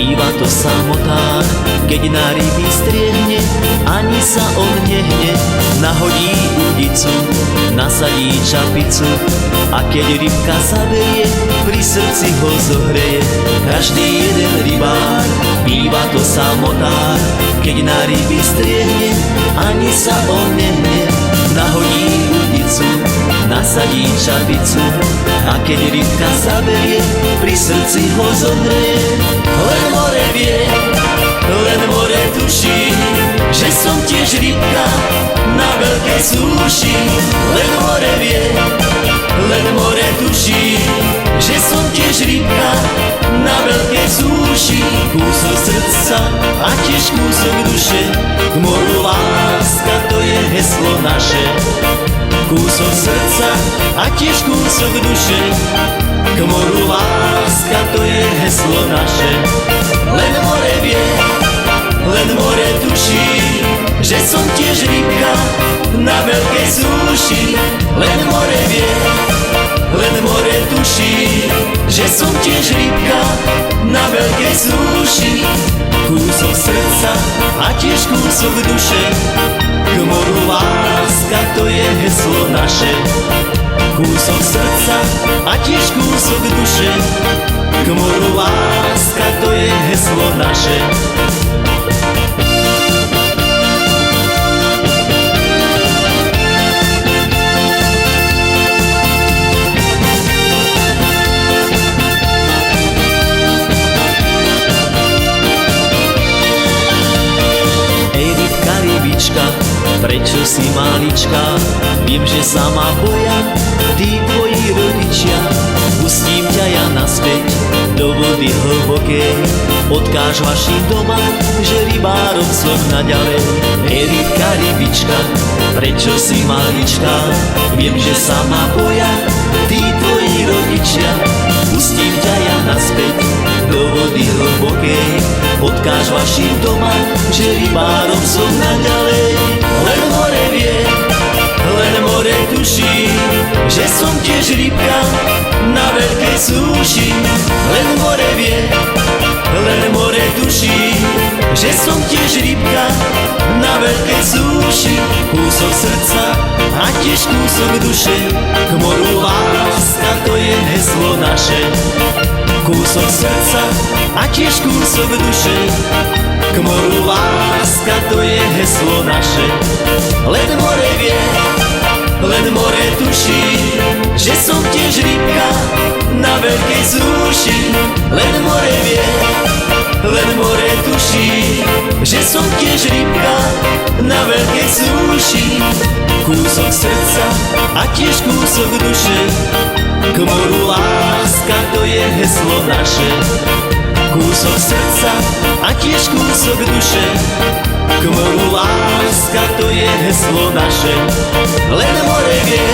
Býva to samotár, keď na ryby striehne, ani sa on nehne. Nahodí udicu, nasadí čapicu a keď rybka zaberie, pri srdci ho zohreje. Každý jeden rybár, býva to samotár, keď na ryby striehne, ani sa on nehne. Nahodí udicu, nasadí čapicu a keď rybka zaberie, pri srdci ho zohreje. Len more vie, len more tuší, že som tiež rybka na veľkej súši. Len more vie, len more tuší, že som tiež rybka na veľkej súši. Kúsok srdca a tiež kúsok duše, k moru láska, to je heslo naše. Kúsok srdca a tiež kúsok duše, k moru láska, to je heslo naše. Len more vie, len more tuší, že som tiež rybka na veľkej súši. Len more vie, len more tuší, že som tiež rybka na veľkej súši. Kúsok srdca a tiež kúsok duše, k moru láska, to je heslo naše. Kúsok srdca a tiež kúsok duše, k moru láska, to je heslo naše. Prečo si malička? Viem, že sa ma boja tí tvoji rodičia. Pustím ťa ja naspäť do vody hlbokej, odkáž vašim doma, že rybárom som naďalej. Rybka, rybička, prečo si malička? Viem, že sa ma boja tí tvoji rodičia. Pustím ťa ja naspäť do vody hlbokej, odkáž vašim doma, že rybárom som naďalej. Len more vie, len more tuší, že som tiež rybka na veľkej súši. Len more vie, len more tuší, že som tiež rybka na veľkej súši. Kúsok srdca a tiež kúsok duše, k moru láska, to je heslo naše. Kúsok srdca a tiež kúsok duše, k moru láska, to je heslo naše. Len more vie, len more tuší, že som tiež rybka na veľkej súši. Len more vie, len more tuší, že som tiež rybka na veľkej súši. Kúsok srdca a tiež kúsok duše, k moru láska, to je heslo naše. Kúsok srdca a tiež kúsok duše, k moru láska, to je heslo naše. Len more vie,